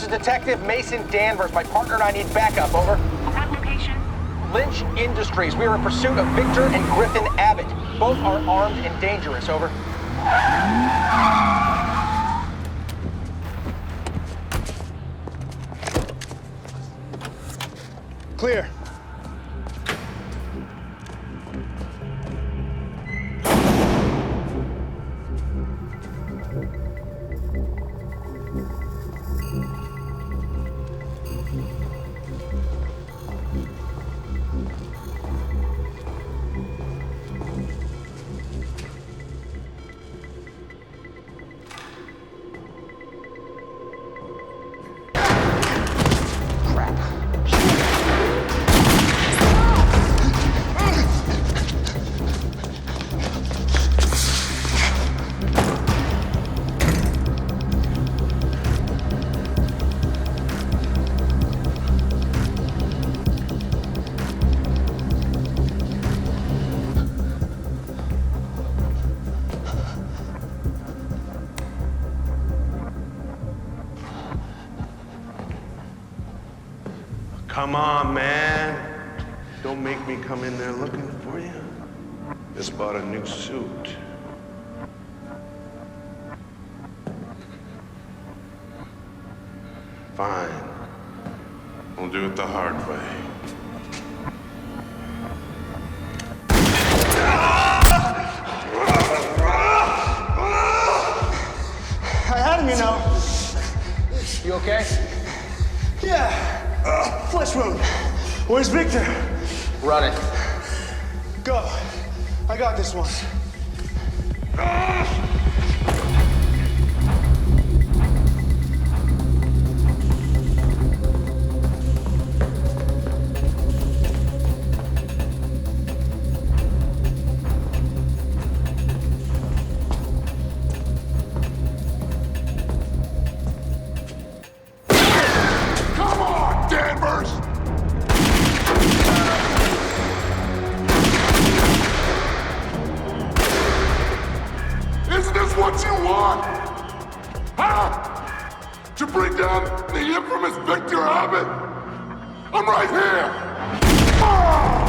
Detective Mason Danvers. My partner and I need backup, over. What location? Lynch Industries. We are in pursuit of Victor and Griffin Abbott. Both are armed and dangerous, over. Clear. Come on, man. Don't make me come in there looking for you. Just bought a new suit. Fine. We'll do it the hard way. I had him, you know. You okay? Yeah. Flesh wound. Where's Victor? Run it. Go. I got this one. Come on, Danvers! Isn't this what you want? Huh? To bring down the infamous Victor Abbott? I'm right here! Ah!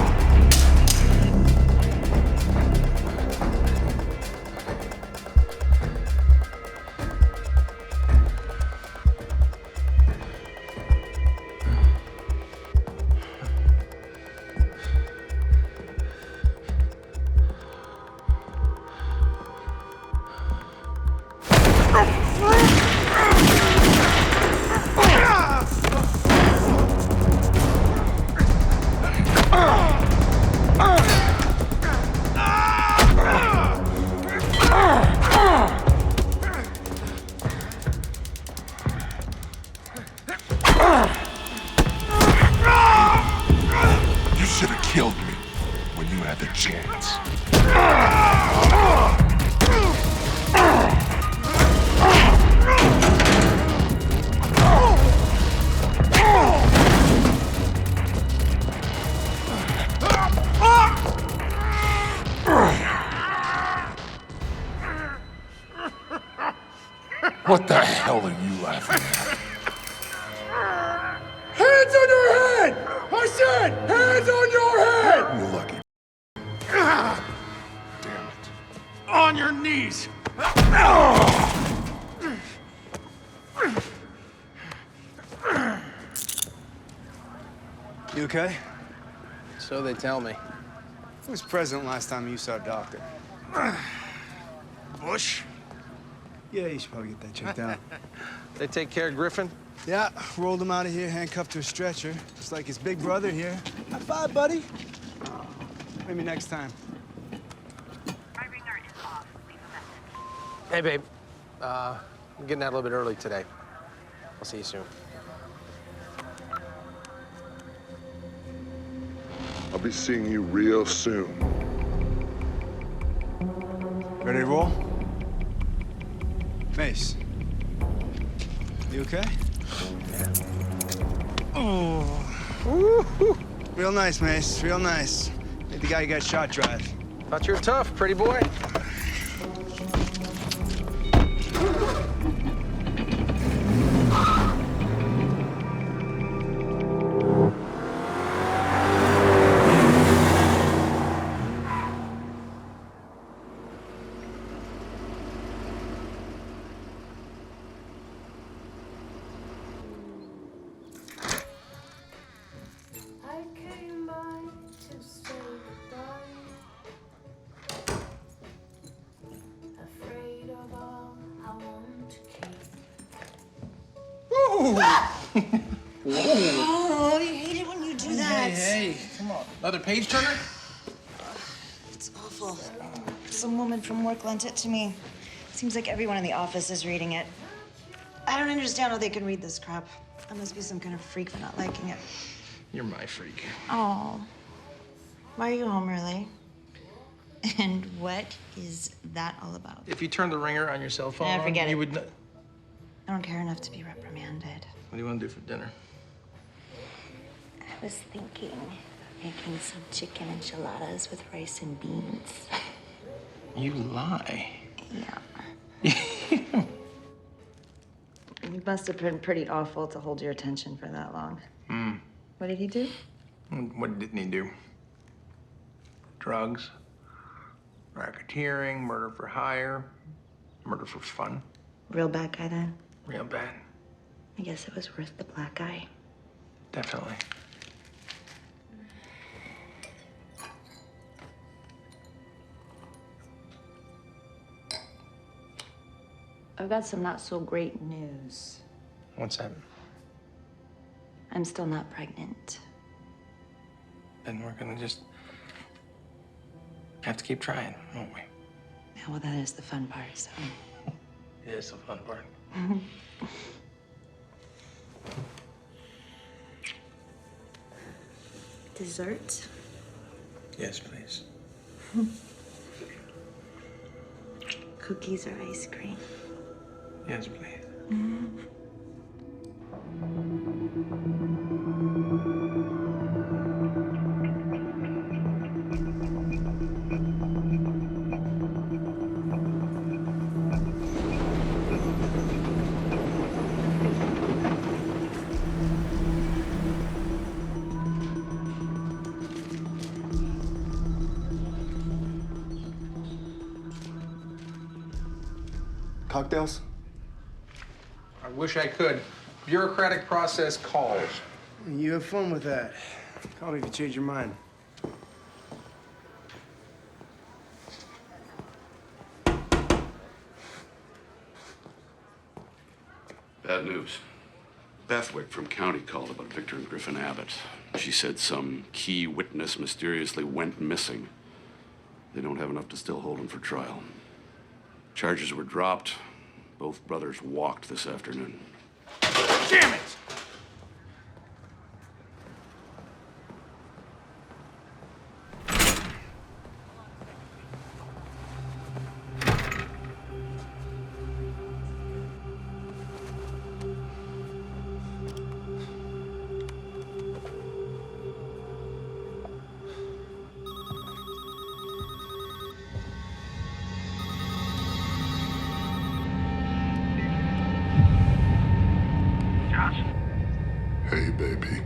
You should have killed me when you had the chance. What the hell are you laughing at? Hands on your head! I said, hands on your head! You lucky. Damn it. On your knees! You okay? So they tell me. Who was present last time you saw a doctor? Bush? Yeah, you should probably get that checked out. They take care of Griffin? Yeah, rolled him out of here, handcuffed to a stretcher. Just like his big brother here. High five, buddy. Maybe next time. My ringer is off. Leave a message. Hey, babe. I'm getting out a little bit early today. I'll see you soon. I'll be seeing you real soon. Ready to roll? Mace. You okay? Yeah. Oh. Real nice, Mace. Real nice. Made the guy who got shot drive. Thought you were tough, pretty boy. I came by to say goodbye. Afraid of all I want to keep. Oh, I hate it when you do that. Hey, come on. Another page turner? It's awful. Some woman from work lent it to me. Seems like everyone in the office is reading it. I don't understand how they can read this crap. I must be some kind of freak for not liking it. You're my freak. Oh. Why are you home early? And what is that all about? If you turned the ringer on your cell phone, Forget you it. would. I don't care enough to be reprimanded. What do you want to do for dinner? I was thinking of making some chicken enchiladas with rice and beans. You lie. Yeah. He must have been pretty awful to hold your attention for that long. What did he do? What didn't he do? Drugs, racketeering, murder for hire, murder for fun. Real bad guy then? Real bad. I guess it was worth the black eye. Definitely. I've got some not so great news. What's that? I'm still not pregnant. Then we're gonna just have to keep trying, won't we? Yeah, well, that is the fun part, so. It is the fun part. Dessert? Yes, please. Cookies or ice cream? Yes, please. Cocktails? I wish I could. Bureaucratic process calls. You have fun with that. Call me if you change your mind. Bad news. Bethwick from County called about Victor and Griffin Abbott. She said some key witness mysteriously went missing. They don't have enough to still hold him for trial. Charges were dropped. Both brothers walked this afternoon. Damn it! Hey, baby.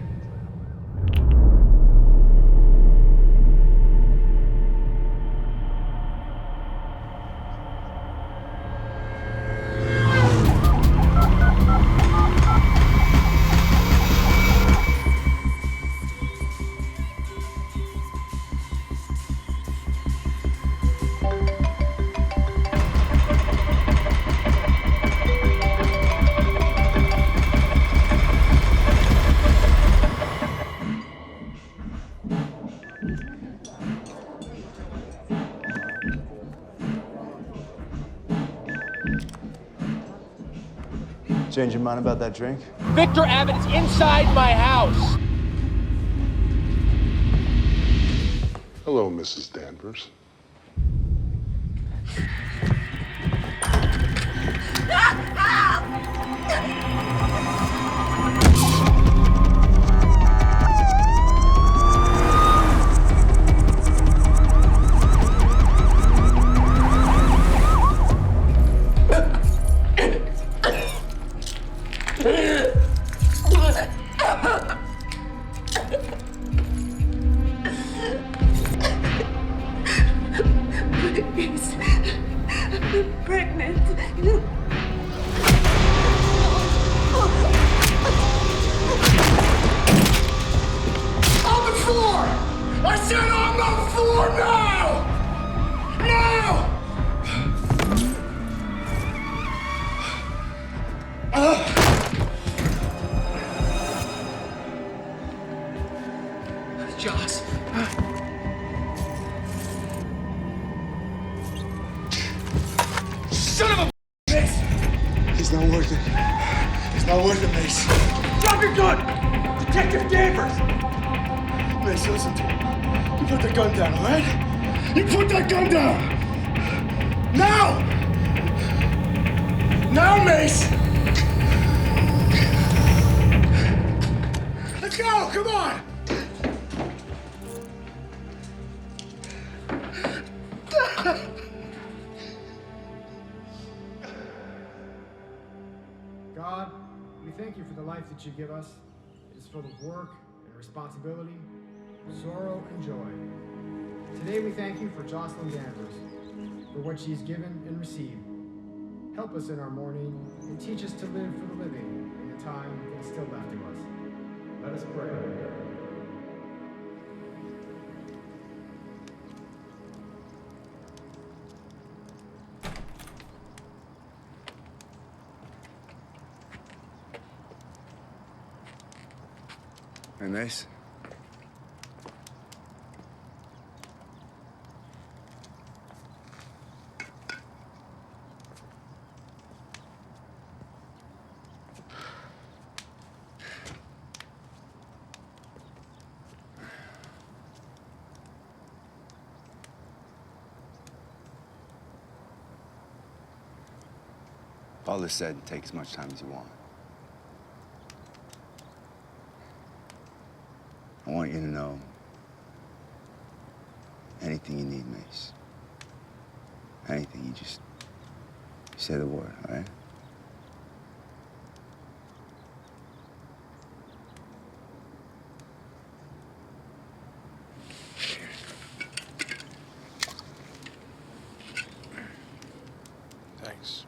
Change your mind about that drink? Victor Abbott is inside my house. Hello, Mrs. Danvers. Please. I'm pregnant. Joss. Son of a Mace! He's not worth it. He's not worth it, Mace. Drop your gun! Detective Danvers! Mace, listen to me. You put the gun down, all right? You put that gun down! Now! Now, Mace! Let's go! Come on! God, we thank you for the life that you give us. It is full of work and responsibility, sorrow and joy. Today we thank you for Jocelyn Danvers, for what she has given and received. Help us in our mourning and teach us to live for the living in the time that is still left to us. Let us pray. Hey, Mace. All this said, take as much time as you want. I want you to know anything you need, Mace. Anything, you say the word, all right? Thanks.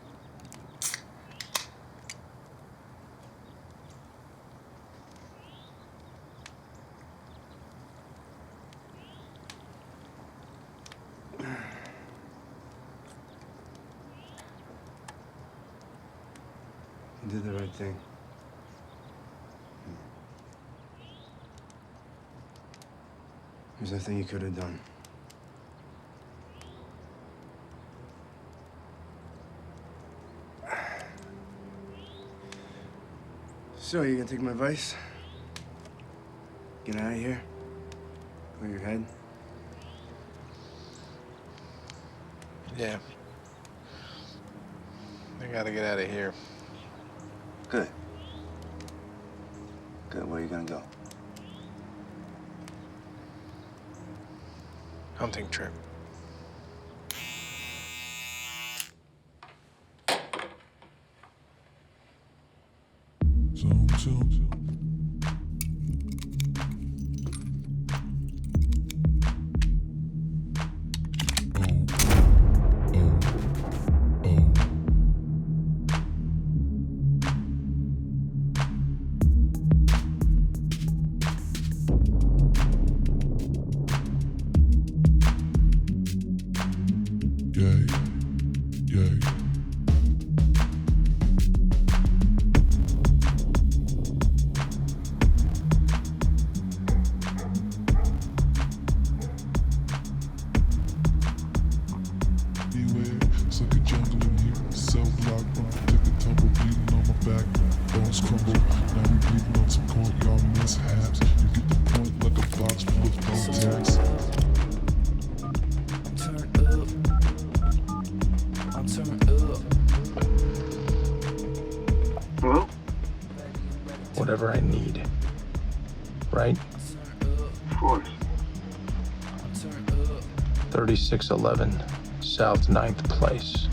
You did the right thing. There's nothing you could have done. So, you gonna take my advice? Get out of here? Clear your head? Yeah. I gotta get out of here. Good. Good. Where are you gonna go? Hunting trip. Zone 2. Whatever I need. Right? Of course. 3611 South 9th Place.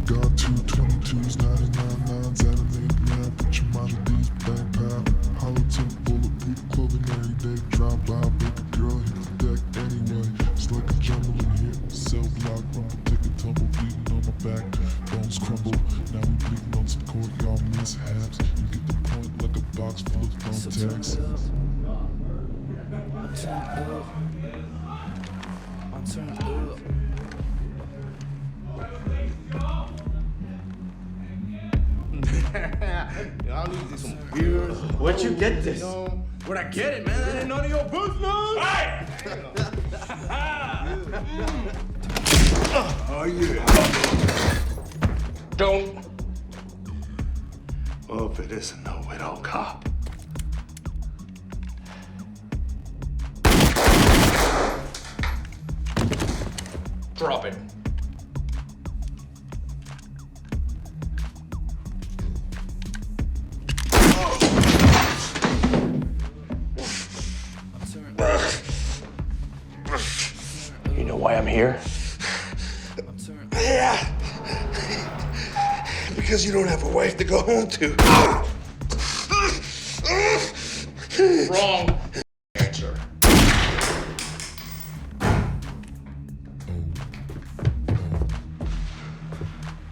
Got 222s, 99.9s, at an 8 put your mind at these bank pal. Hollow tip, bulletproof clothing every day. Drive by, baby girl, hit the deck anyway. It's like a jungle in here. Cell block, rumble, take a tumble, bleeding on my back. Bones crumble, now we bleeding on some courtyard mishaps. You get the point like a box full of thumbtacks. I'm turned up. Where'd you get this? Where'd I get it, man? That ain't none of your business! Hey! Oh, yeah. Don't. Well, if it isn't no widow cop. Drop it. You know why I'm here? Yeah. Because you don't have a wife to go home to. Wrong answer.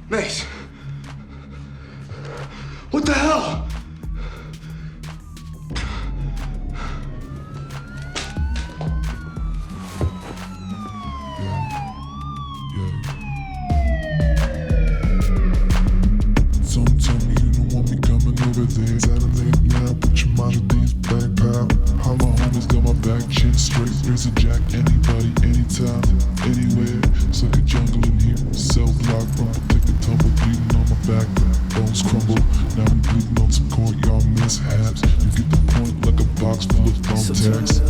Mace. What the hell? Some tell me you don't want me coming over there. Saturday now, put your mind at these back pal. Holla homies got my back, chin straight. Razor jack, anybody, anytime, anywhere. Suck a jungle in here, cell block, rumble, take a tumble, bleeding on my back. Bones crumble, now we bleeding on some courtyard mishaps. You get the point like a box full of thumbtacks.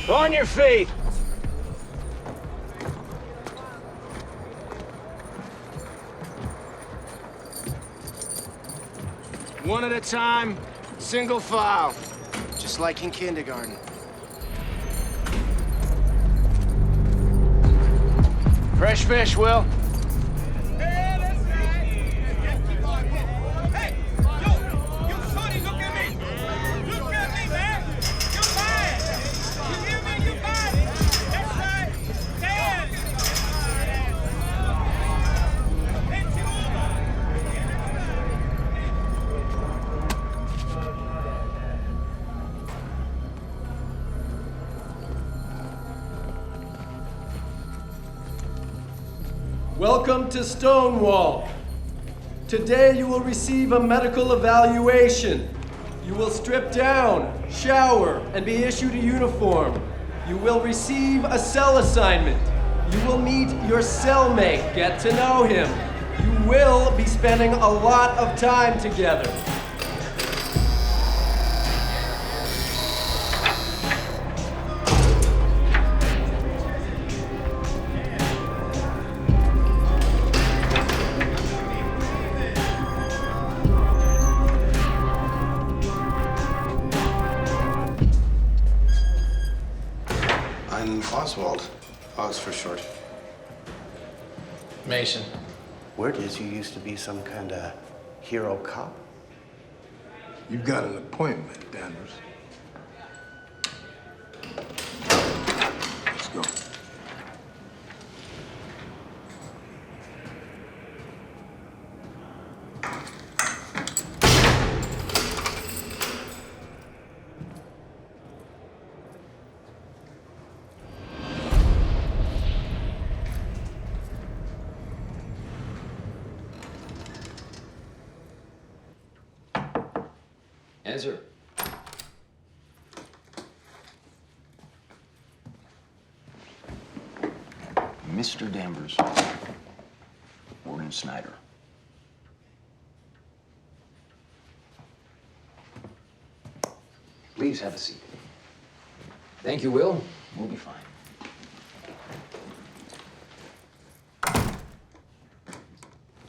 On your feet! One at a time, single file. Just like in kindergarten. Fresh fish, Will. Welcome to Stonewall. Today you will receive a medical evaluation. You will strip down, shower, and be issued a uniform. You will receive a cell assignment. You will meet your cellmate, get to know him. You will be spending a lot of time together. Oswald. Oz for short. Mason. Word is you used to be some kind of hero cop. You've got an appointment, Danvers. Let's go. Answer. Mr. Danvers. Warden Snyder. Please have a seat. Thank you, Will. We'll be fine.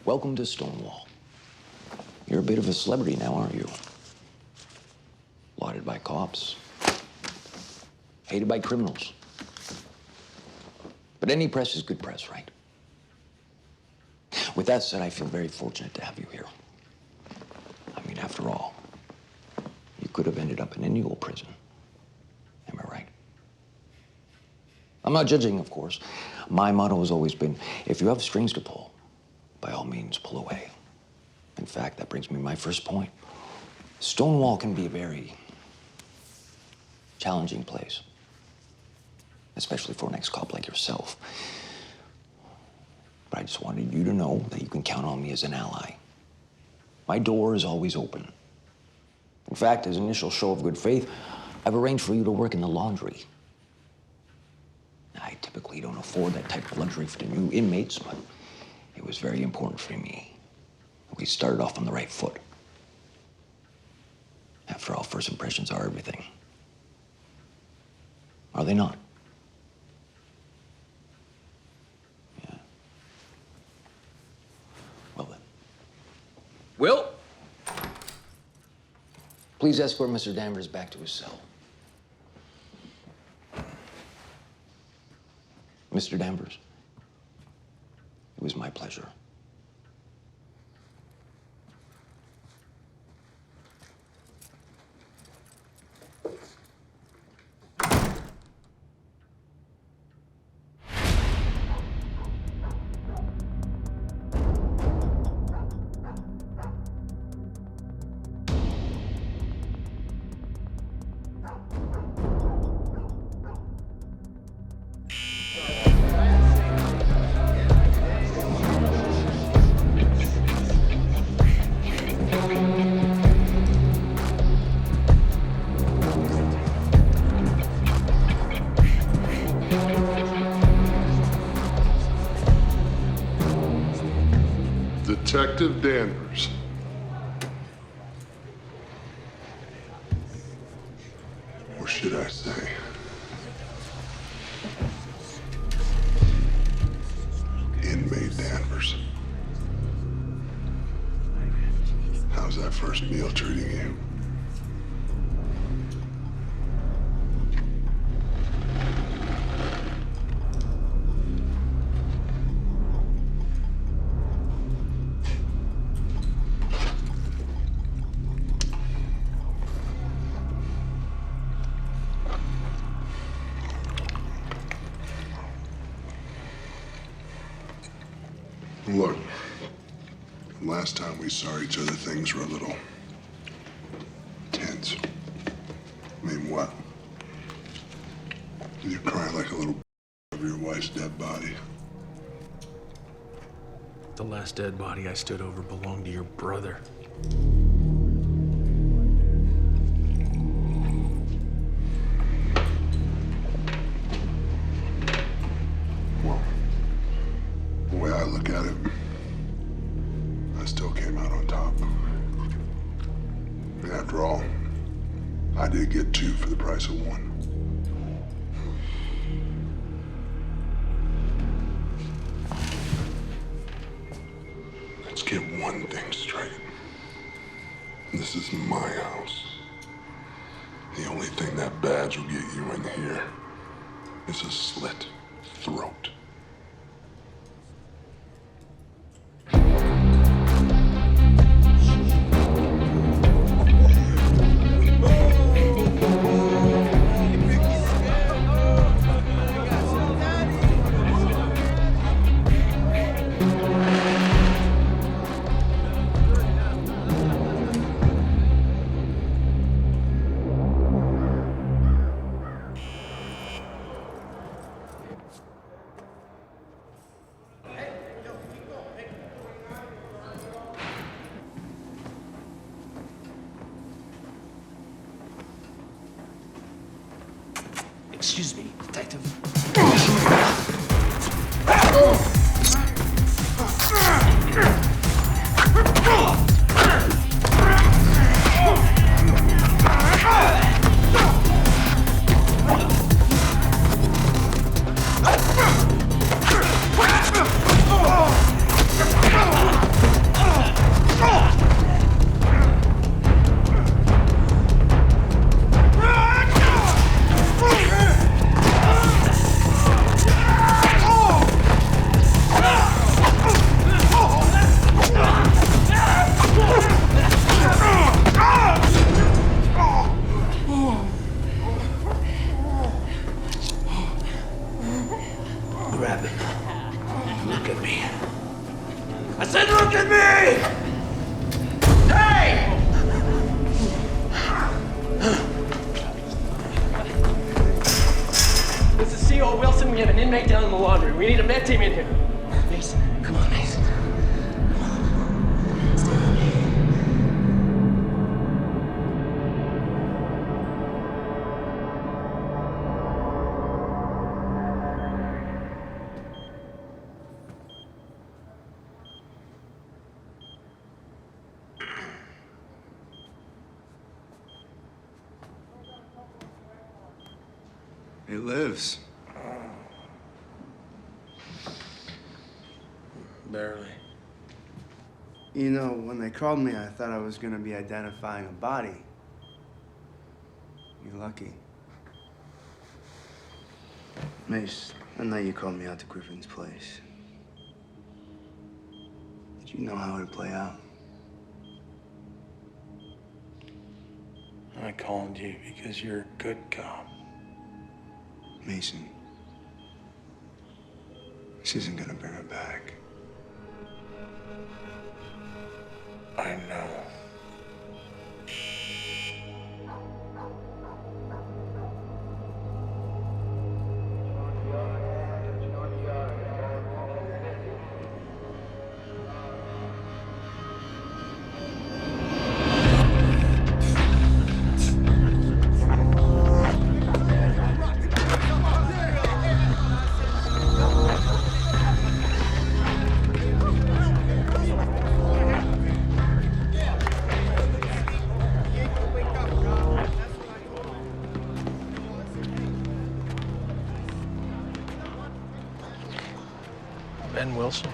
Welcome to Stonewall. You're a bit of a celebrity now, aren't you? Lauded by cops. Hated by criminals. But any press is good press, right? With that said, I feel very fortunate to have you here. I mean, after all, you could have ended up in any old prison. Am I right? I'm not judging, of course. My motto has always been, if you have strings to pull, by all means, pull away. In fact, that brings me to my first point. Stonewall can be a very challenging place, especially for an ex-cop like yourself. But I just wanted you to know that you can count on me as an ally. My door is always open. In fact, as an initial show of good faith, I've arranged for you to work in the laundry. I typically don't afford that type of luxury for the new inmates, but it was very important for me. We started off on the right foot. After all, first impressions are everything. Are they not? Yeah. Well then. Will? Please escort Mr. Danvers back to his cell. Mr. Danvers, it was my pleasure. Detective Danvers. Or should I say, inmate Danvers. How's that first meal treating you? Look, last time we saw each other, things were a little tense. I mean, what? You crying like a little over your wife's dead body. The last dead body I stood over belonged to your brother. Well, the way I look at it, I still came out on top. And after all, I did get 2 for the price of 1. Let's get one thing straight. This is my house. The only thing that badge will get you in here is a slit throat. Excuse me, detective. Grab it. Look at me. I said look at me! Hey! CO Wilson, we have an inmate down in the laundry. We need a med team in here. Mason, come on, Mason. He lives. Barely. You know, when they called me, I thought I was gonna be identifying a body. You're lucky. Mace, I know you called me out to Griffin's place. Did you know how it would play out? I called you because you're a good cop. Mason, this isn't gonna bring her back. I know. Ben Wilson?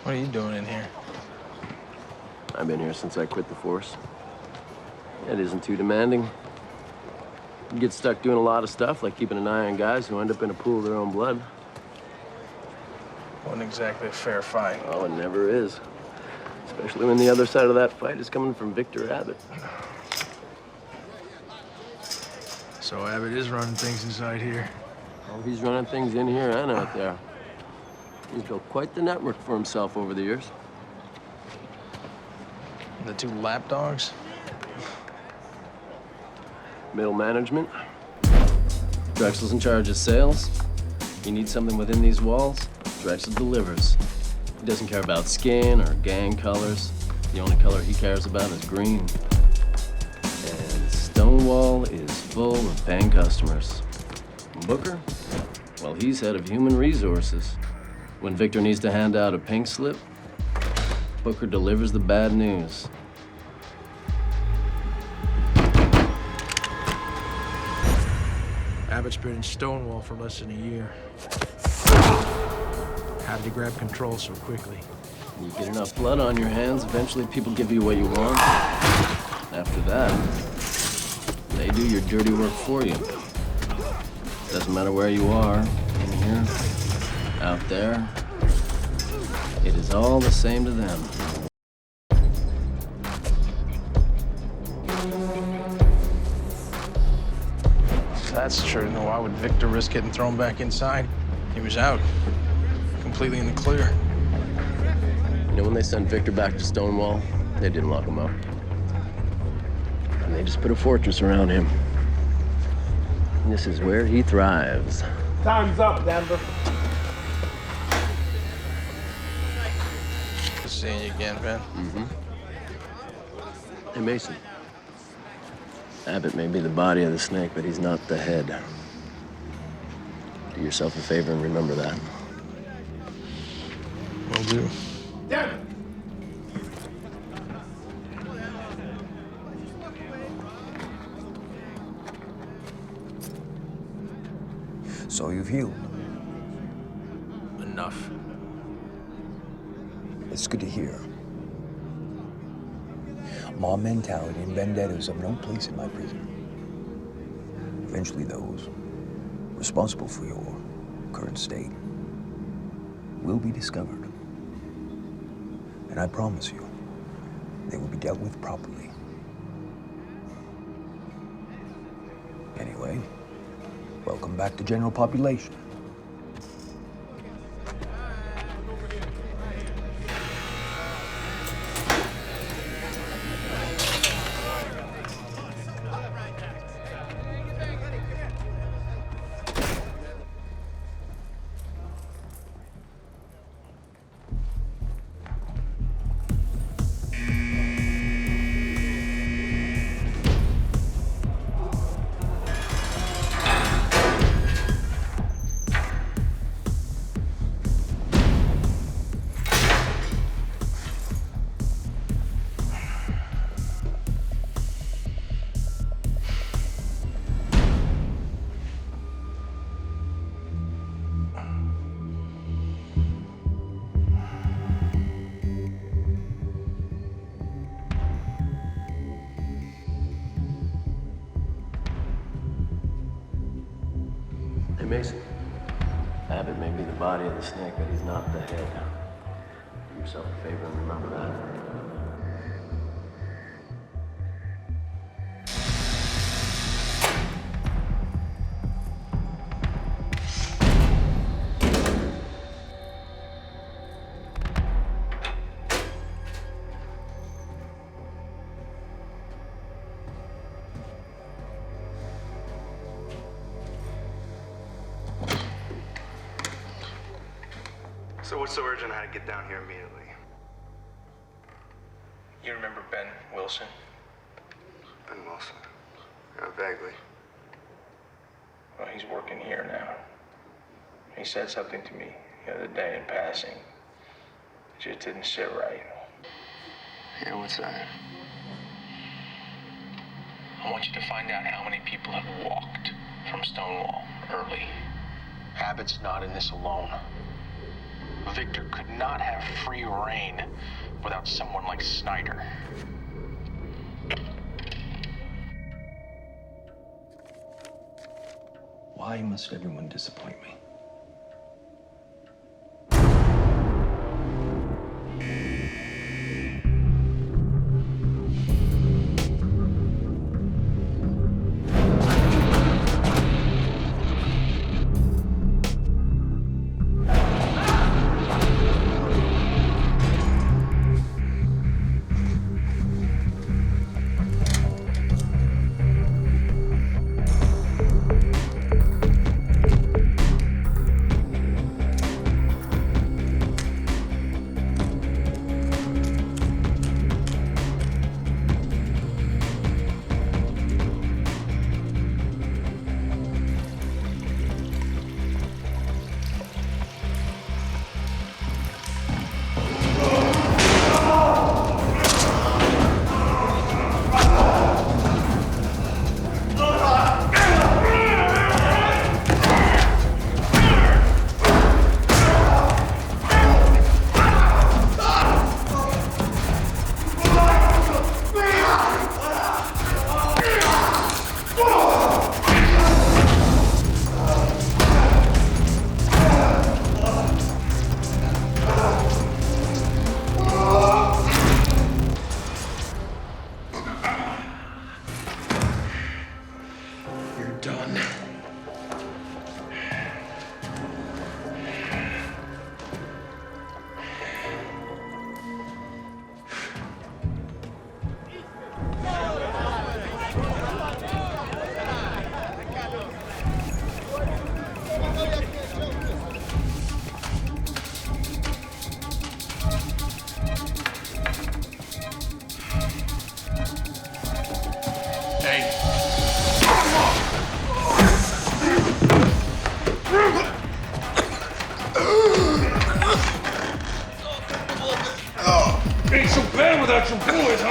What are you doing in here? I've been here since I quit the force. It isn't too demanding. You get stuck doing a lot of stuff, like keeping an eye on guys who end up in a pool of their own blood. Wasn't exactly a fair fight. Oh, it never is. Especially when the other side of that fight is coming from Victor Abbott. So Abbott is running things inside here. Oh, he's running things in here and out there. He's built quite the network for himself over the years. The two lapdogs? Middle management. Drexel's in charge of sales. You need something within these walls, Drexel delivers. He doesn't care about skin or gang colors. The only color he cares about is green. And Stonewall is full of paying customers. Booker? Well, he's head of human resources. When Victor needs to hand out a pink slip, Booker delivers the bad news. Abbott's been in Stonewall for less than a year. How did he grab control so quickly? You get enough blood on your hands, eventually people give you what you want. After that, they do your dirty work for you. Doesn't matter where you are, in here, out there, it is all the same to them. If that's true, then why would Victor risk getting thrown back inside? He was out, completely in the clear. You know, when they sent Victor back to Stonewall, they didn't lock him up. And they just put a fortress around him. And this is where he thrives. Time's up, Denver. Good seeing you again, Ben. Mm-hmm. Hey, Mason. Abbott may be the body of the snake, but he's not the head. Do yourself a favor and remember that. Will do. Denver! So you've healed. Enough. It's good to hear. Mob mentality and vendettas have no place in my prison. Eventually, those responsible for your current state will be discovered. And I promise you, they will be dealt with properly. Anyway, welcome back to general population. Mason. Abbott may be the body of the snake, but he's not the head. Do yourself a favor and remember that. So what's so urgent? I had to get down here immediately. You remember Ben Wilson? Ben Wilson. Yeah, vaguely. Well, he's working here now. He said something to me the other day in passing. It just didn't sit right. Yeah, what's that? I want you to find out how many people have walked from Stonewall early. Abbott's not in this alone. Victor could not have free reign without someone like Snyder. Why must everyone disappoint me? Ain't so bad without your boys,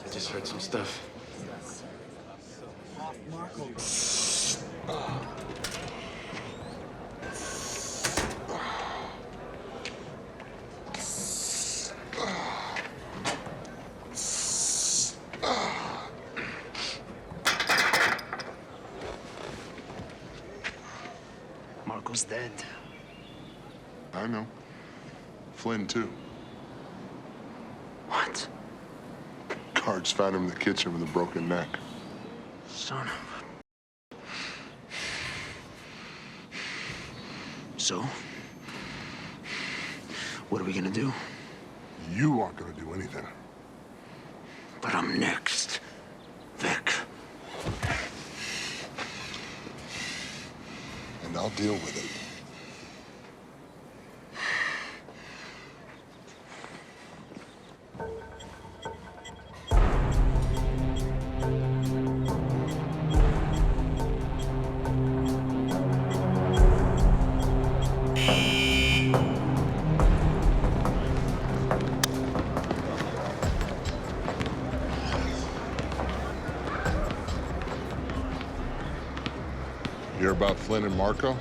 I just heard some stuff. Marco's dead. I know. Flynn, too. What? Guards found him in the kitchen with a broken neck. Son of a... So? What are we gonna do? You aren't gonna do anything. But I'm next, Vic. And I'll deal with it. about Flynn and Marco?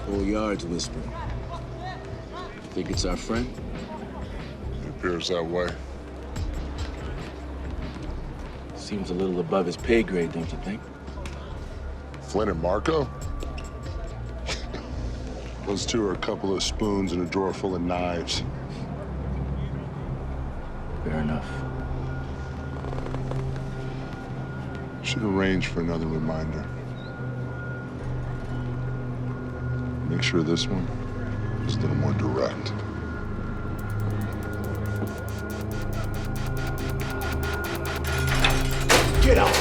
Whole yard's whispering. Think it's our friend? It appears that way. Seems a little above his pay grade, don't you think? Flynn and Marco? Those two are a couple of spoons in a drawer full of knives. Fair enough. Should arrange for another reminder. Make sure this one is a little more direct. Get out!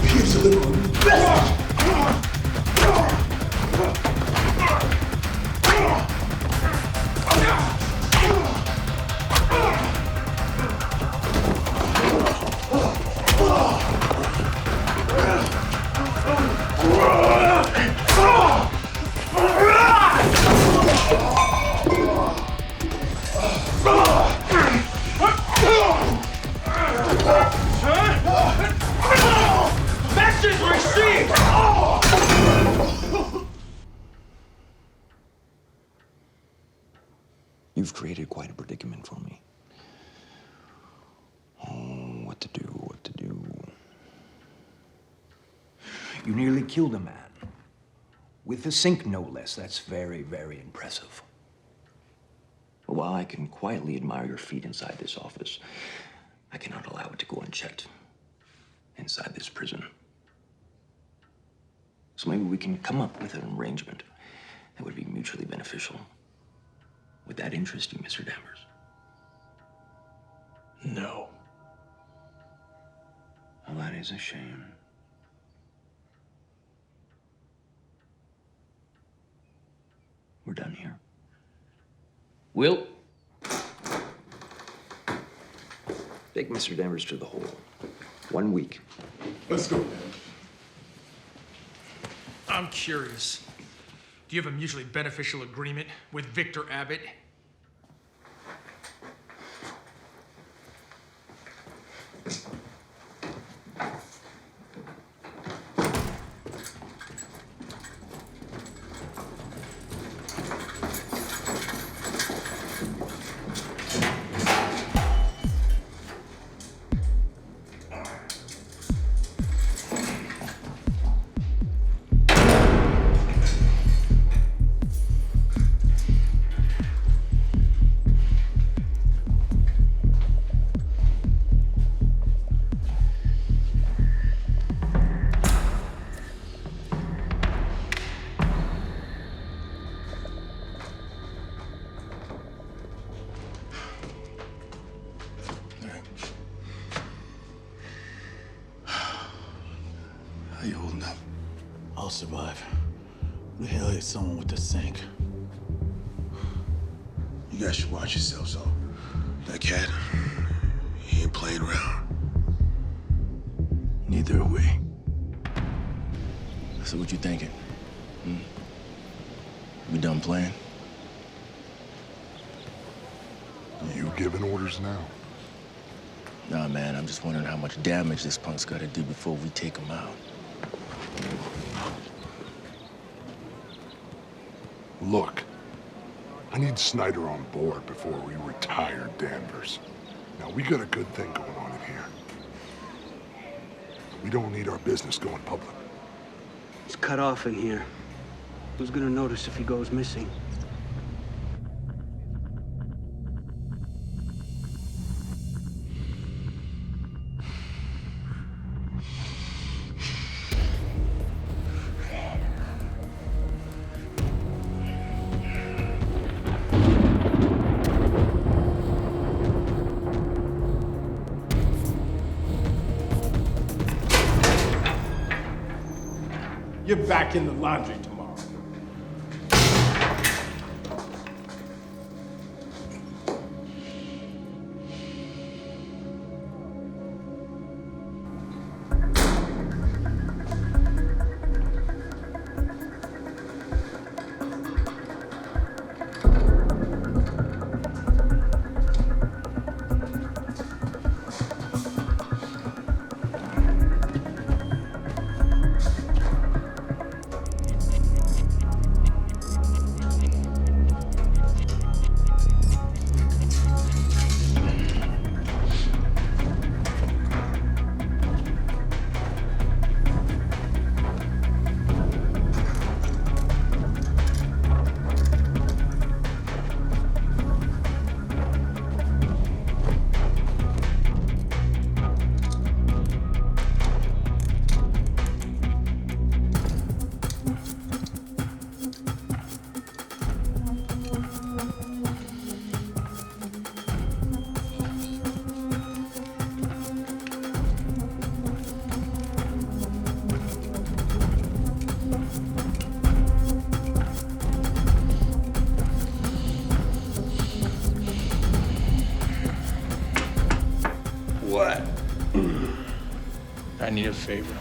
Here's a little message! Message received! You've created quite a predicament for me. Oh, what to do, what to do. You nearly killed a man. With a sink, no less. That's very, very impressive. But while I can quietly admire your feat inside this office, I cannot allow it to go unchecked inside this prison. So maybe we can come up with an arrangement that would be mutually beneficial. Would that interest you, Mr. Danvers? No. Well, that is a shame. We're done here. Will, take Mr. Danvers to the hole. 1 week. Let's go, man. I'm curious. Do you have a mutually beneficial agreement with Victor Abbott? How you holding up? I'll survive. Who the hell is someone with the sink? You guys should watch yourselves, though. That cat, he ain't playing around. Neither are we. So what you thinking? We done playing? You giving orders now? Nah, man, I'm just wondering how much damage this punk's gotta do before we take him out. Look, I need Snyder on board before we retire Danvers. Now, we got a good thing going on in here. We don't need our business going public. It's cut off in here. Who's gonna notice if he goes missing? You're back in the laundry tomorrow. need a favor.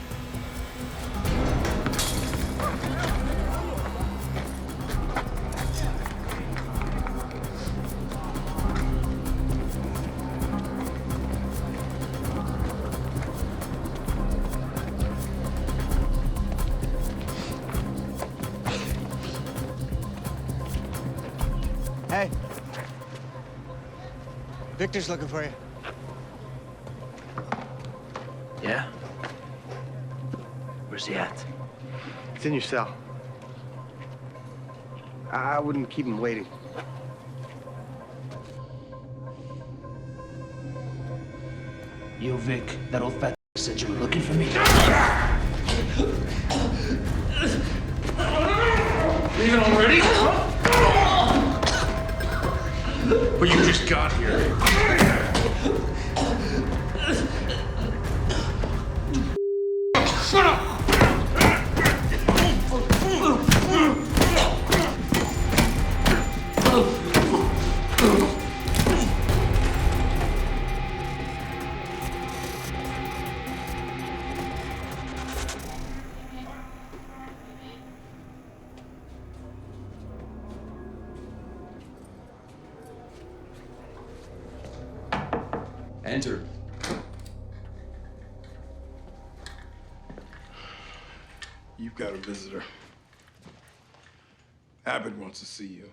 Hey. Victor's looking for you. Yeah? Where's he at? It's in your cell. I wouldn't keep him waiting. Yo, Vic, that old fat said you were looking for me. Leaving already? But you just got here. Shut up! Enter. You've got a visitor. Abbott wants to see you.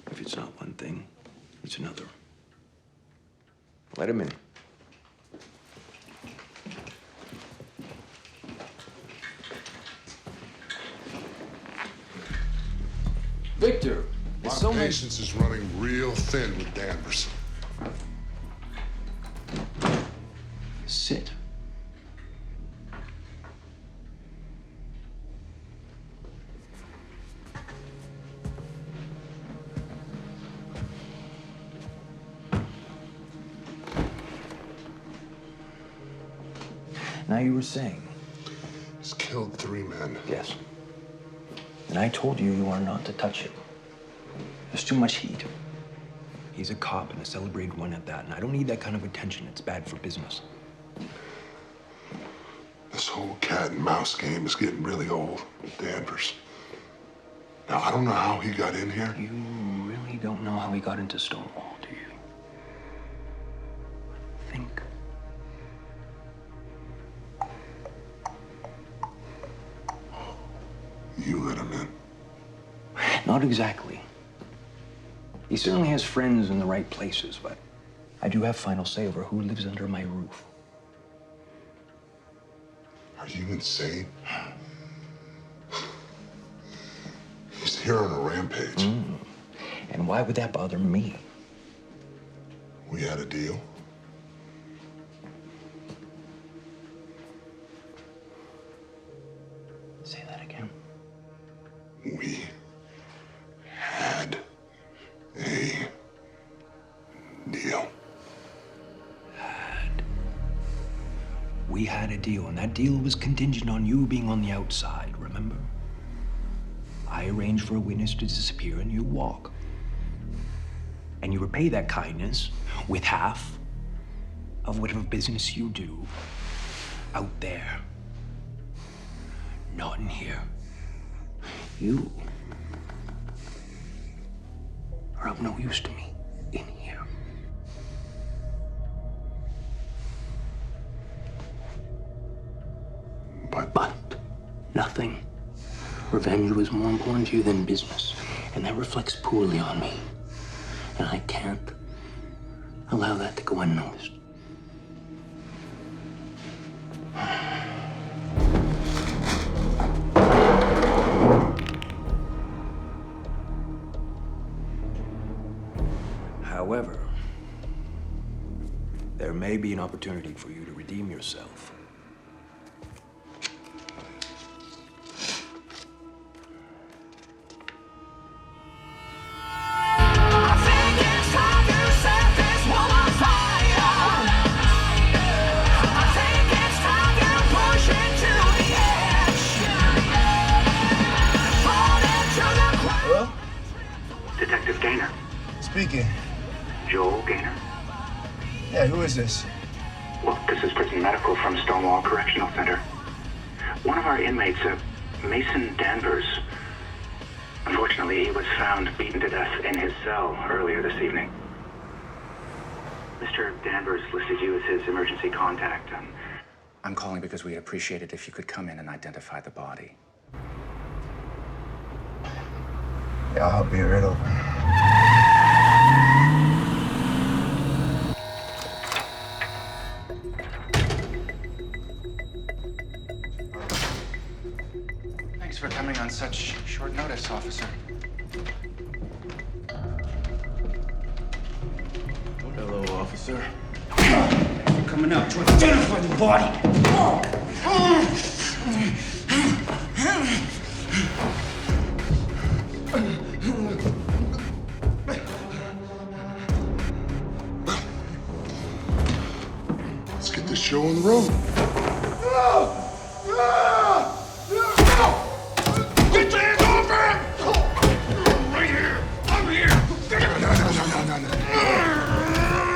If it's not one thing, it's another. Let him in. Victor, My so many... patience is running real thin with Danvers. Sit. Now you were saying? He's killed 3 men. Yes. And I told you are not to touch it. There's too much heat. He's a cop and a celebrated one at that, and I don't need that kind of attention. It's bad for business. This whole cat and mouse game is getting really old with Danvers. Now, I don't know how he got in here. You really don't know how he got into Stonewall, do you? Think. You let him in. Not exactly. He certainly has friends in the right places, but I do have final say over who lives under my roof. Are you insane? He's here on a rampage. And why would that bother me? We had a deal. Say that again. We had a deal. We had a deal, and that deal was contingent on you being on the outside, remember? I arranged for a witness to disappear and you walk. And you repay that kindness with half of whatever business you do out there. Not in here. You are of no use to me in here. But nothing. Revenge was more important to you than business, and that reflects poorly on me. And I can't allow that to go unnoticed. However, there may be an opportunity for you to redeem yourself. Hello? Detective Gaynor. Speaking. Joel Gaynor. Yeah, who Who is this? Look, this is prison medical from Stonewall Correctional Center. One of our inmates, Mason Danvers. Unfortunately, he was found beaten to death in his cell earlier this evening. Mr. Danvers listed you as his emergency contact. I'm calling because we'd appreciate it if you could come in and identify the body. Yeah, I'll be right over. Thanks for coming on such short notice, officer. Hello, officer. You're coming out to identify the body. Let's get this show on the road. Get your hands off him! Right here! I'm here! No.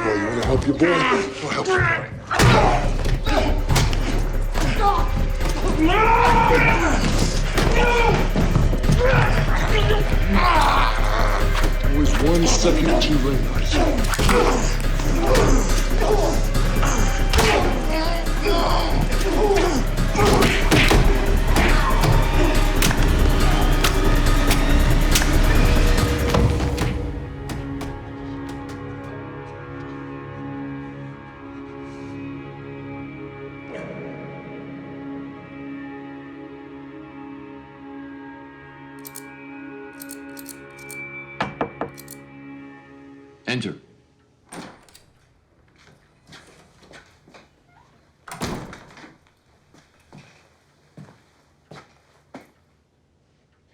Well, you want to help your boy? We'll help your boy. Always 1 second too late. Enter.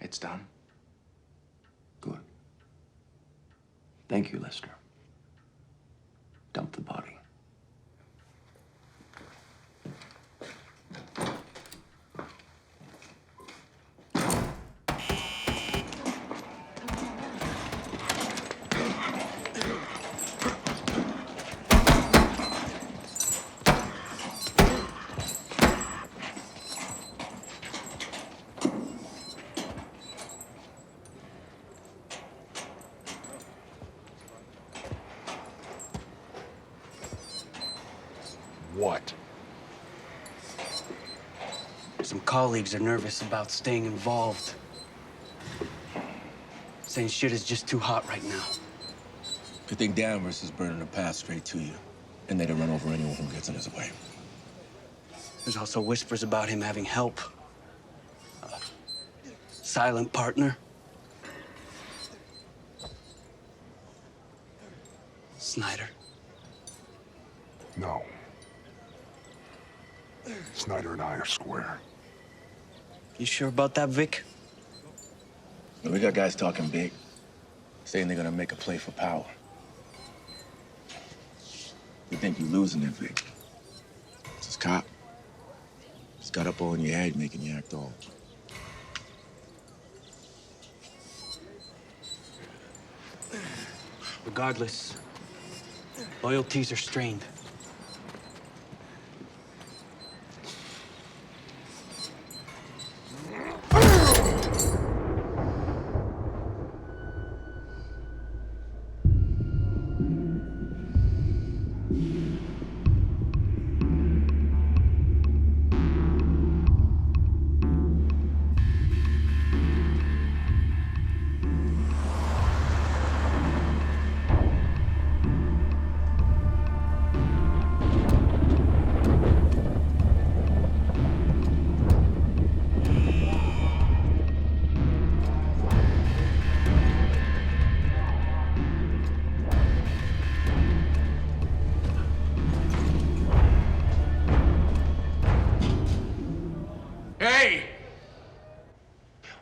It's done. Good. Thank you, Lester. Dump the body. What? Some colleagues are nervous about staying involved. Saying shit is just too hot right now. I think Danvers is burning a path straight to you, and they'd run over anyone who gets in his way. There's also whispers about him having help. A silent partner. Snyder. No. Snyder and I are square. You sure about that, Vic? We got guys talking big, saying they're gonna make a play for power. You think you're losing it, Vic? It's this cop. He's got up all in your head, making you act all. Regardless, loyalties are strained. Hey!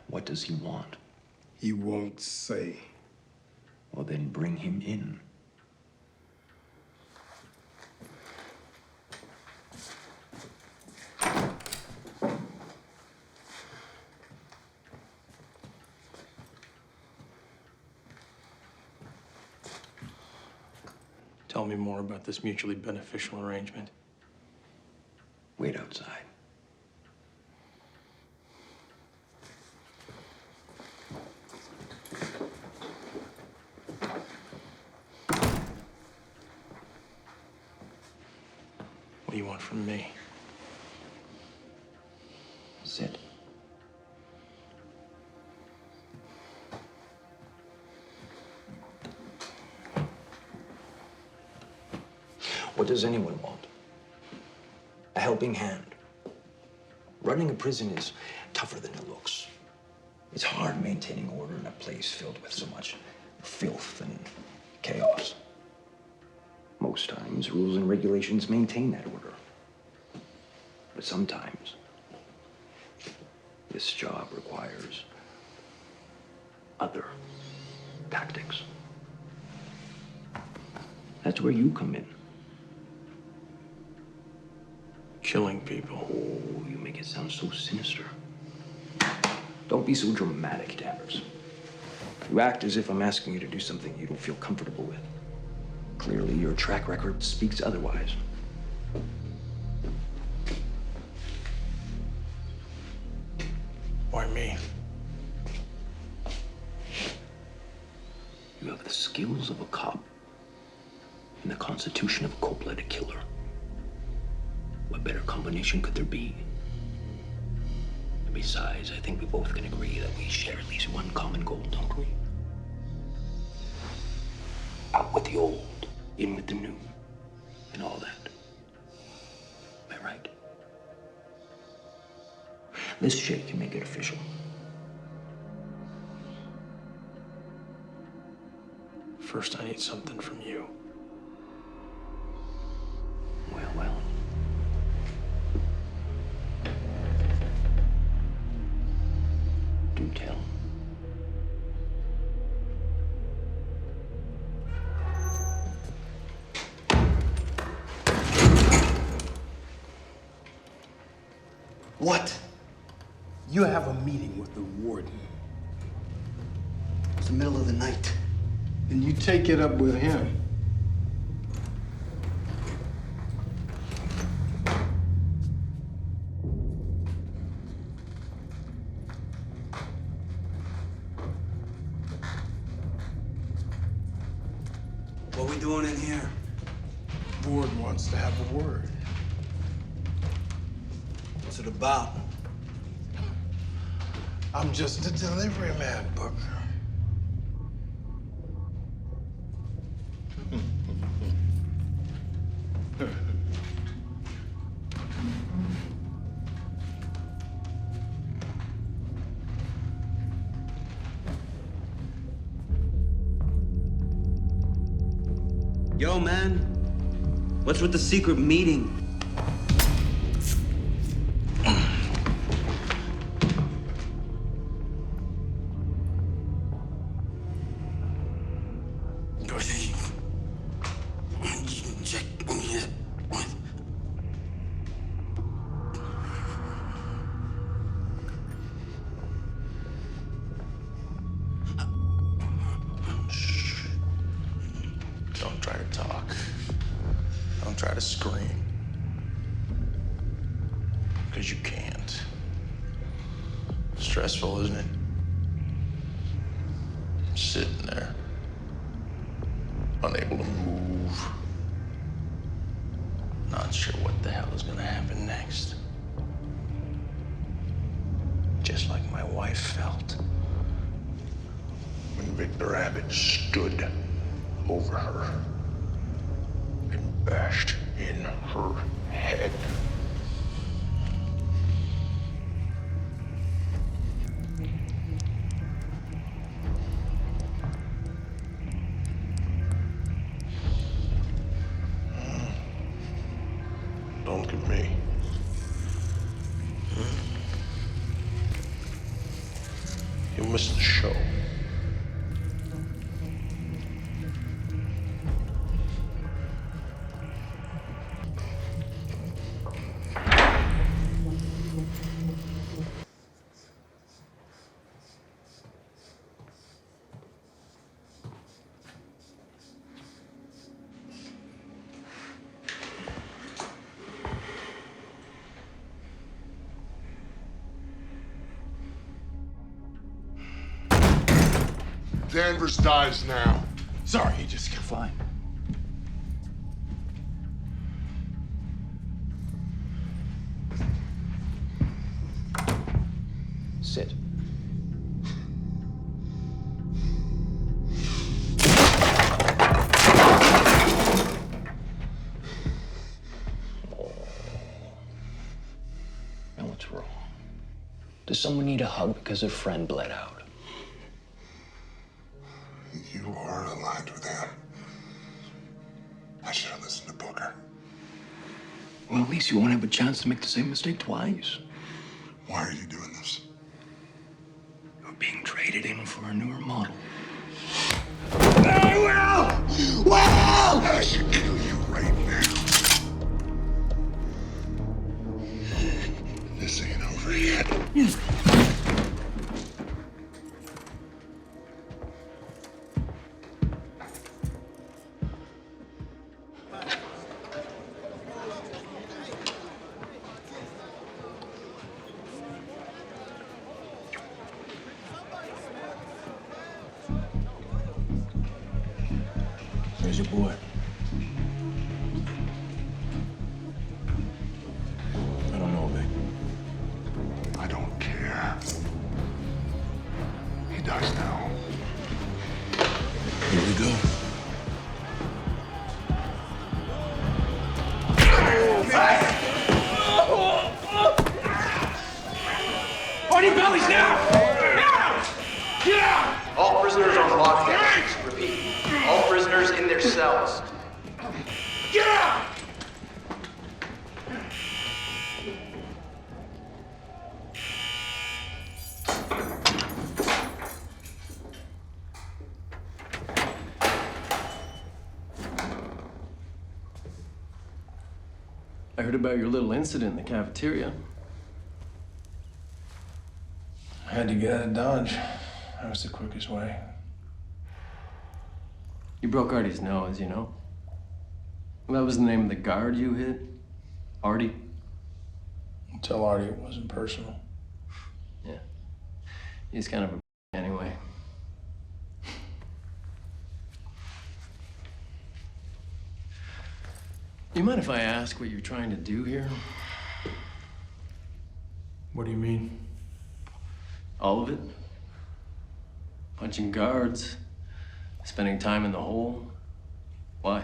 What does he want? He won't say. Well, then bring him in. Tell me more about this mutually beneficial arrangement. Wait outside. What do you want from me? Sit. What does anyone want? A helping hand. Running a prison is tougher than it looks. It's hard maintaining order in a place filled with so much filth and chaos. Most times, rules and regulations maintain that order. But sometimes, this job requires other tactics. That's where you come in. Killing people. Oh, you make it sound so sinister. Don't be so dramatic, Danvers. You act as if I'm asking you to do something you don't feel comfortable with. Clearly, your track record speaks otherwise. Why me? You have the skills of a cop and the constitution of a cold-blooded killer. What better combination could there be? And besides, I think we both can agree that we share at least one common goal, don't we? Out with the old, in with the new, and all that. Am I right? Let's shake and make it official. First, I need something from you. Well. Do tell. What? You have a meeting with the warden. It's the middle of the night. Then you take it up with him. What we doing in here? Board wants to have a word. What's it about? I'm just a delivery man, Booker. Yo, man. What's with the secret meeting? Don't try to talk. Don't try to scream. Because you can't. Stressful, isn't it? Sitting there, unable to move, not sure what the hell is gonna happen next. Just like my wife felt when Victor Abbott stood over her and bashed in her head. Don't look at me. You missed the show. Danvers dies now. Sorry, you just got fine. Sit. Now what's wrong? Does someone need a hug because their friend bled out? You are aligned with him. I should have listened to Booker. Well, at least you won't have a chance to make the same mistake twice. Why are you doing this? You're being traded in for a newer model. Will! I should kill you right now. This ain't over yet. Where's your boy? I don't know, Vic. I don't care. He dies now. Here we go. Party bellies now! Now! Get out! All prisoners on lockdown. Repeat. All prisoners in their cells. Get out! I heard about your little incident in the cafeteria. I had to get out of Dodge. That was the quickest way. You broke Artie's nose, you know? That was the name of the guard you hit? Artie? Tell Artie it wasn't personal. Yeah. He's kind of a anyway. You mind if I ask what you're trying to do here? What do you mean? All of it? Punching guards, spending time in the hole. Why?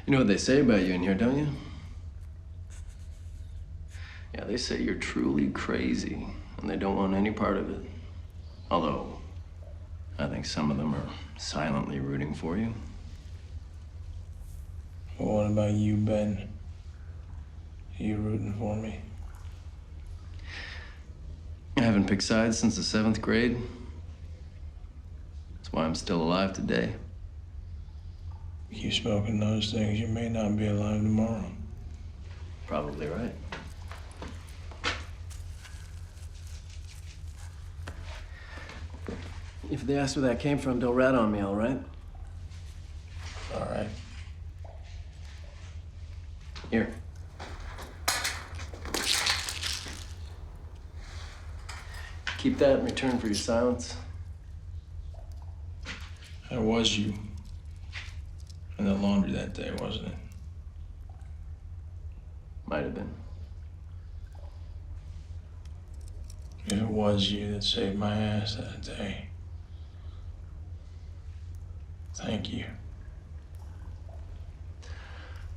You know what they say about you in here, don't you? Yeah, they say you're truly crazy, and they don't want any part of it. Although, I think some of them are silently rooting for you. Well, what about you, Ben? Are you rooting for me? I haven't picked sides since the 7th grade. That's why I'm still alive today. You keep smoking those things, you may not be alive tomorrow. Probably right. If they ask where that came from, don't rat on me, all right? All right. Here. Keep that in return for your silence. That was you. In the laundry that day, wasn't it? Might have been. If it was you that saved my ass that day, thank you.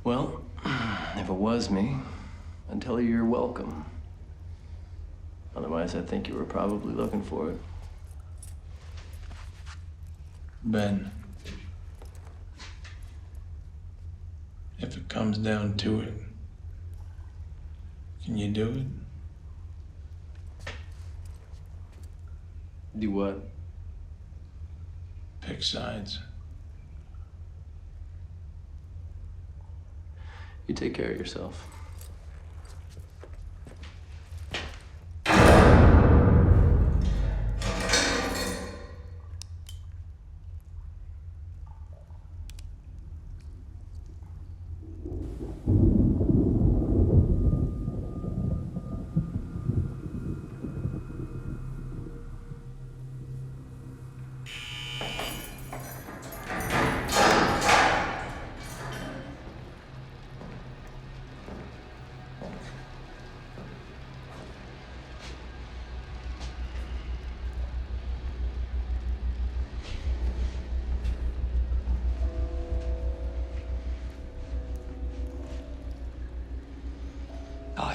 Well, if it was me, I'd tell you you're welcome. Otherwise, I think you were probably looking for it. Ben, if it comes down to it, can you do it? Do what? Pick sides. You take care of yourself.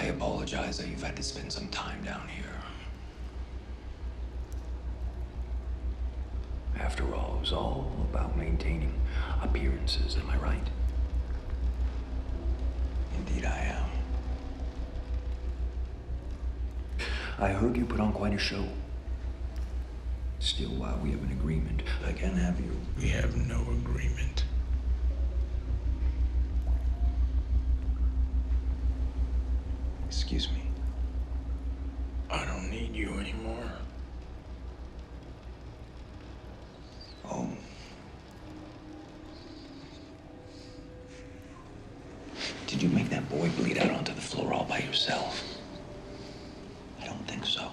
I apologize that you've had to spend some time down here. After all, it was all about maintaining appearances, am I right? Indeed I am. I heard you put on quite a show. Still, while we have an agreement, I can have you. We have no agreement. Excuse me. I don't need you anymore. Oh. Did you make that boy bleed out onto the floor all by yourself? I don't think so.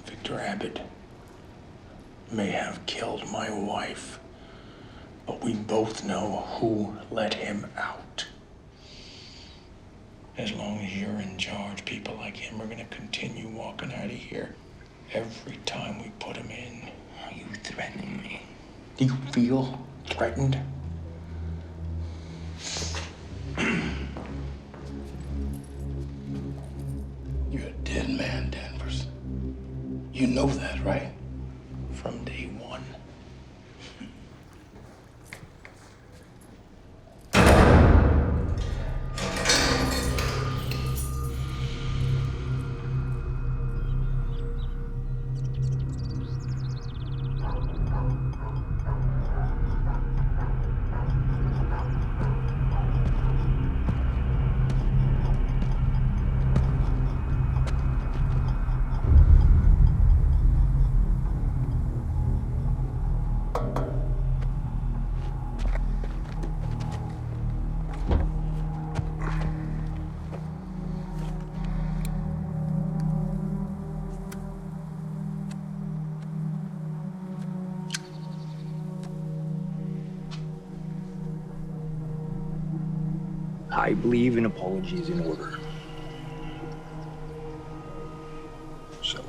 Victor Abbott may have killed my wife, but we both know who let him out. As long as you're in charge, people like him are gonna continue walking out of here every time we put him in. Are you threatening me? Do you feel threatened? You're a dead man, Danvers. You know that, right? From day one. I believe an apology is in order. So.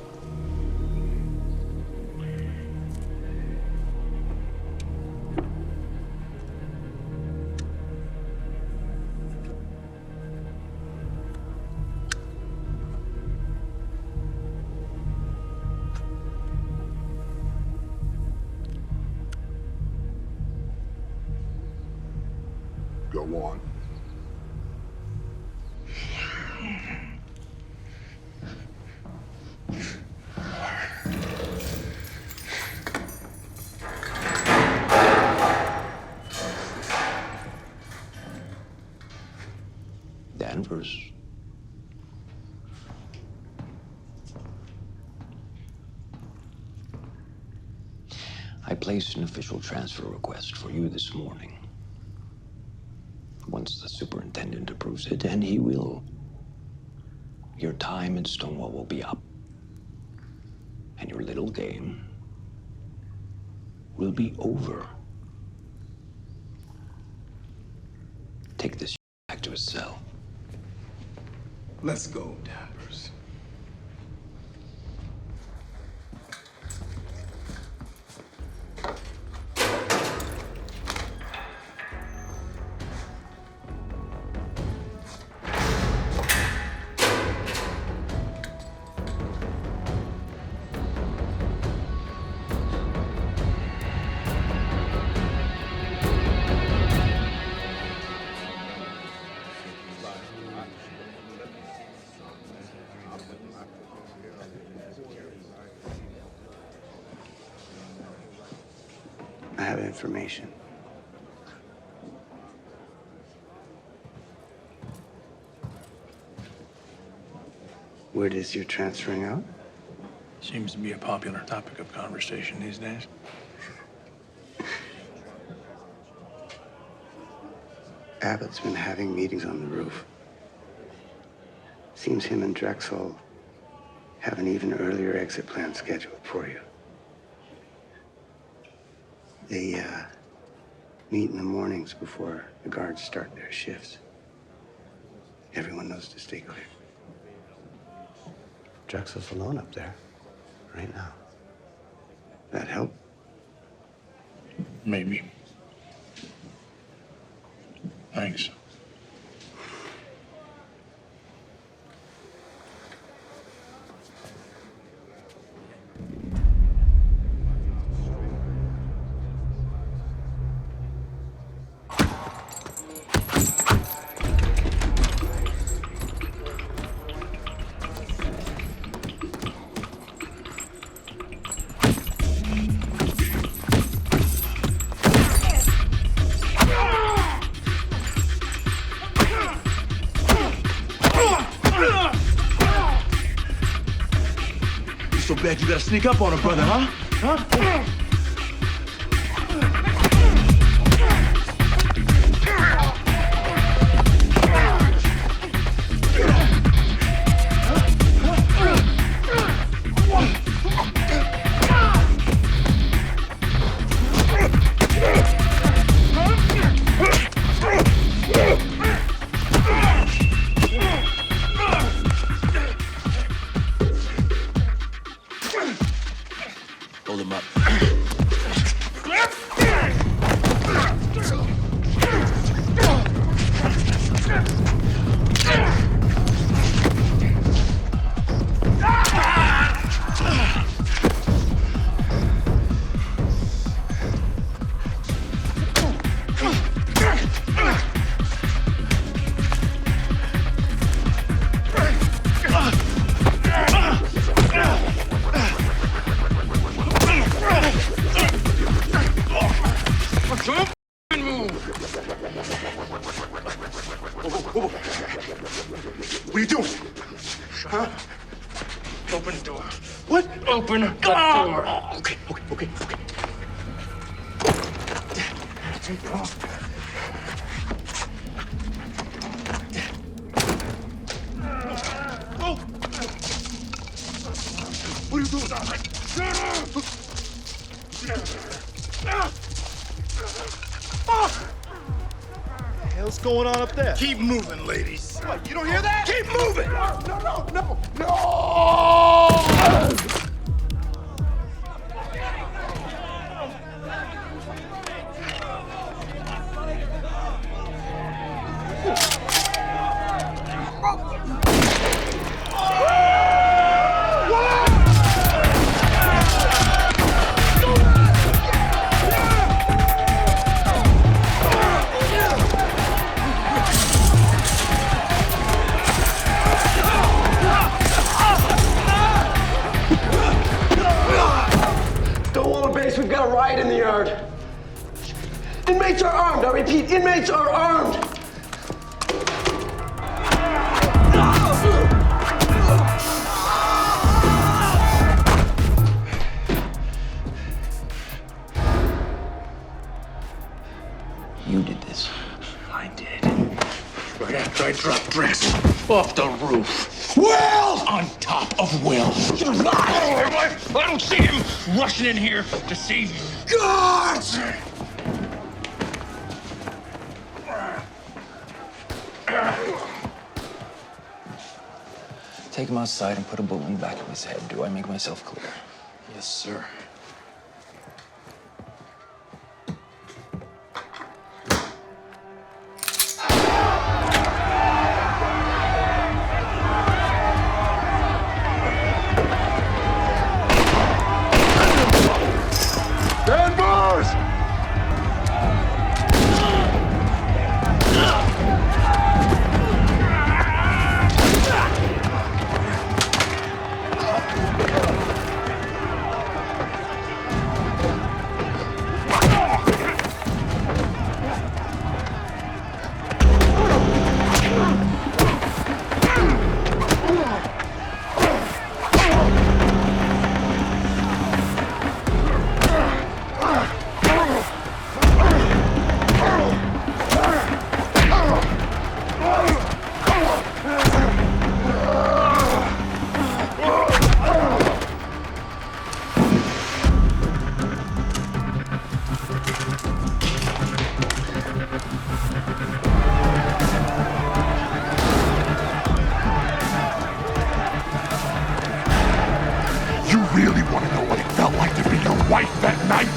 Go on. Danvers. I placed an official transfer request for you this morning. Once the superintendent approves it, and he will, your time in Stonewall will be up. And your little game will be over. Take this back to his cell. Let's go, Danvers. I have information. Word is you're transferring out? Seems to be a popular topic of conversation these days. Abbott's been having meetings on the roof. Seems him and Drexel have an even earlier exit plan scheduled for you. They meet in the mornings before the guards start their shifts. Everyone knows to stay clear. Drexel's alone up there, right now. That help? Maybe. Thanks. so bad you gotta sneak up on her, brother, huh? Huh? Hold him up. What are you doing? Huh? Open the door. What? Open the door. Okay. Oh! What are you doing? What the hell's going on up there? Keep moving, ladies. What, you don't hear that? Keep moving! No! Stonewall base, we've got a riot in the yard. Inmates are armed, I repeat, inmates are armed. You did this. I did. Right after I dropped Dress off the roof. Will! On top of Will. You lie! I don't see him rushing in here to save you. God! Take him outside and put a bullet in the back of his head. Do I make myself clear? Yes, sir. Really want to know what it felt like to be your wife that night?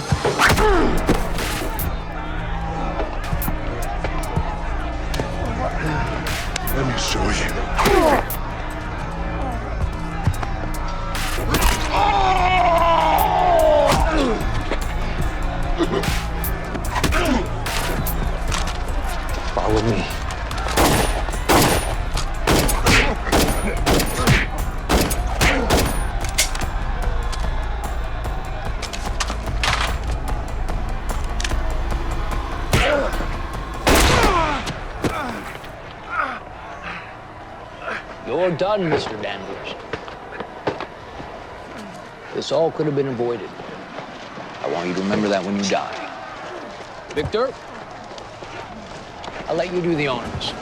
Let me show you. Follow me. You're done, Mr. Danvers. This all could have been avoided. I want you to remember that when you die. Victor, I'll let you do the honors.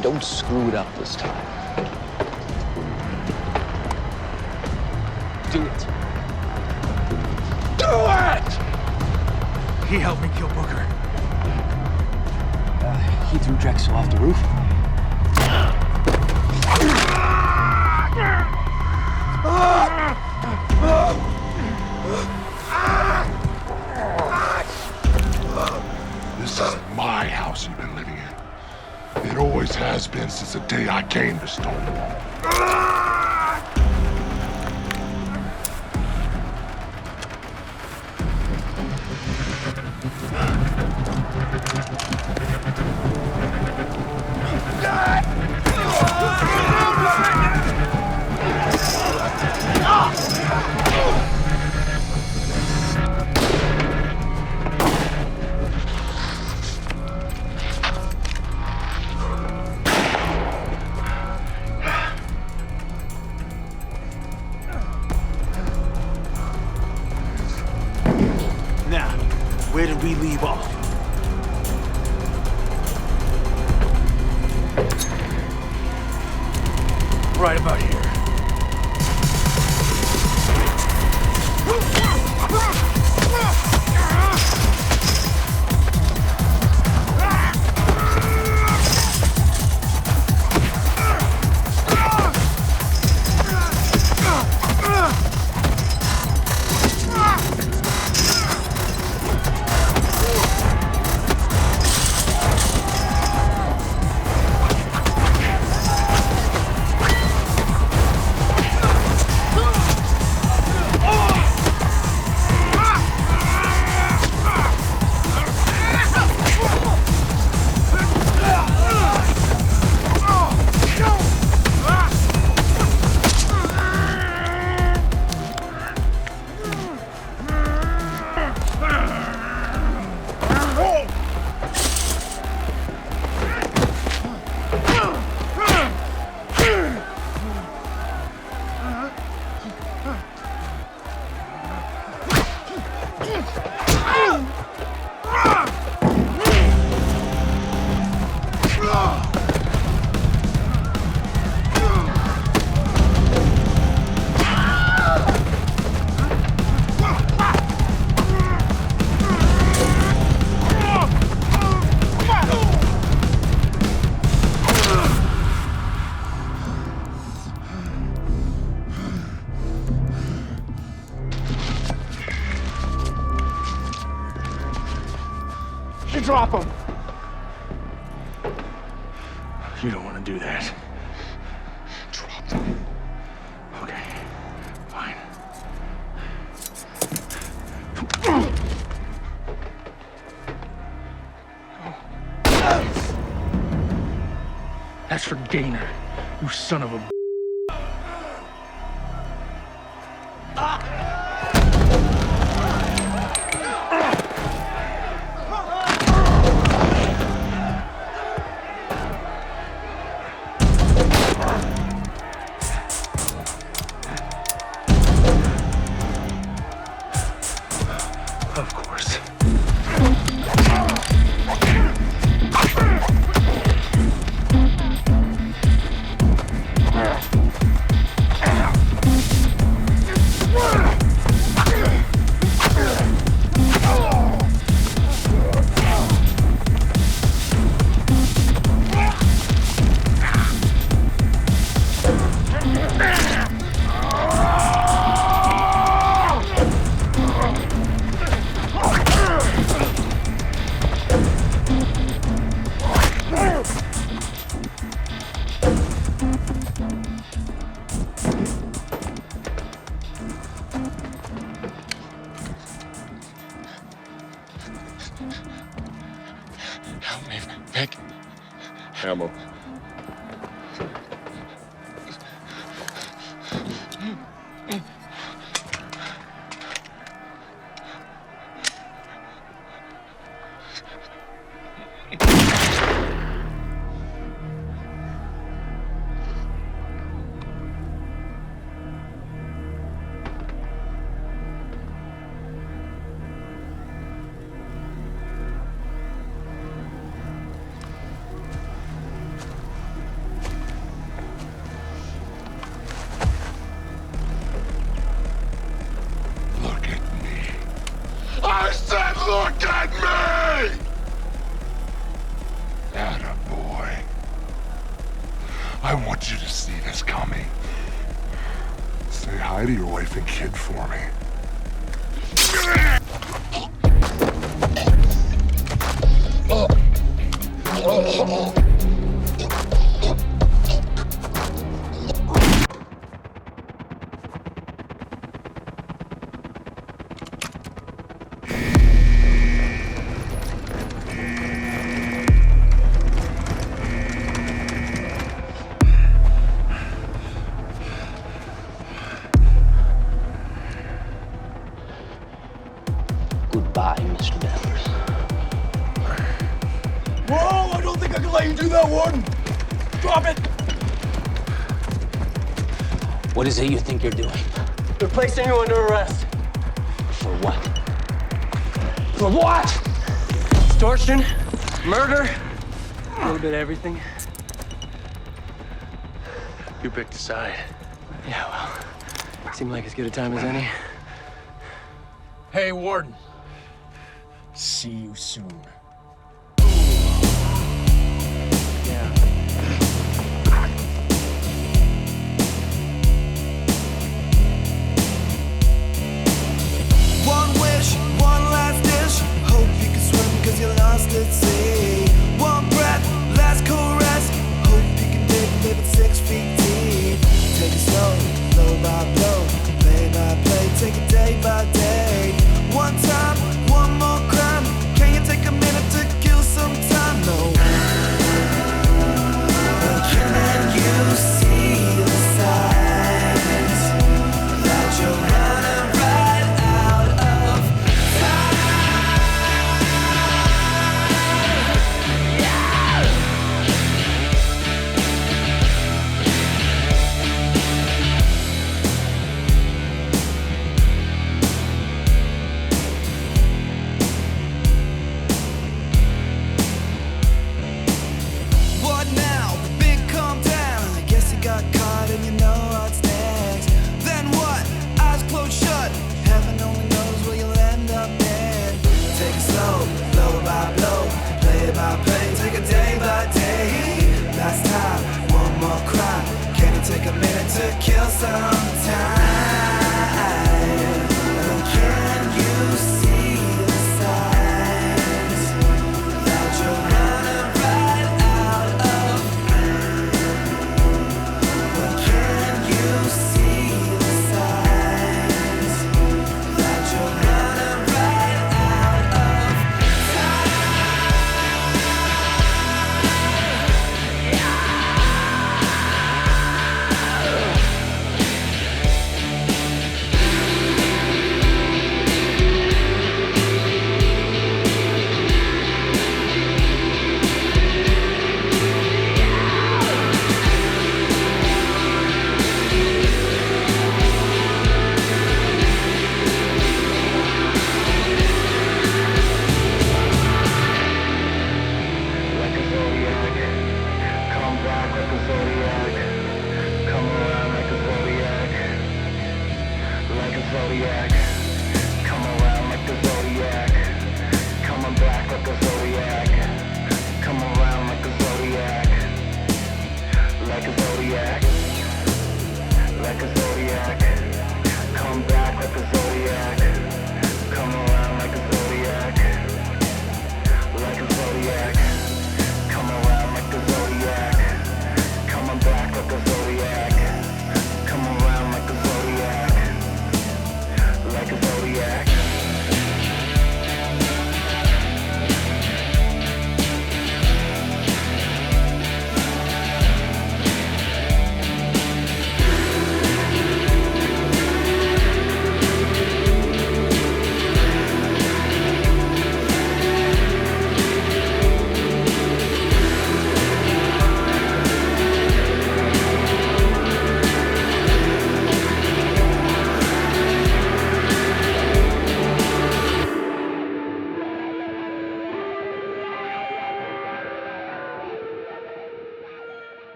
Don't screw it up this time. Do it. Do it! He helped me kill Booker. He threw Drexel off the roof. This isn't my house you've been living in. It always has been since the day I came to Stonewall. Now, where did we leave off? Right about here. Drop him! You don't want to do that. Drop them. Okay, fine. That's for Gaynor, you son of a... Of course. Help me, Vic. Ammo. Attaboy. I want you to see this coming. Say hi to your wife and kid for me. Goodbye, Mr. Danvers. Whoa, I don't think I can let you do that one. Drop it. What is it you think you're doing? They're placing you under arrest. For what? For what? Extortion, murder, a little bit of everything. You picked a side. Yeah, well, seemed like as good a time as any. Hey, Warden. See you soon. One wish, one last dish. Hope you can swim 'cause you're lost at sea. One breath, last caress. Hope you can live at 6 feet deep. Take it slow, blow by blow, play by play, take it day by day. One time, one more crime. Can you take a minute to kill some time? No. But can you see the signs that you're running right out of time? Yeah. What now? Big calm down. I guess you got caught and you know what's next. Then what? Eyes closed shut. Heaven only knows where you'll end up then. Take it slow, blow by blow, play by play, take it day by day. Last time, one more crime. Can you take a minute to kill some time? Can you see the signs that you're running right out of? Can you see the signs that you're running right out of like a zodiac? Come back like a zodiac. Come around like a zodiac. Like a zodiac.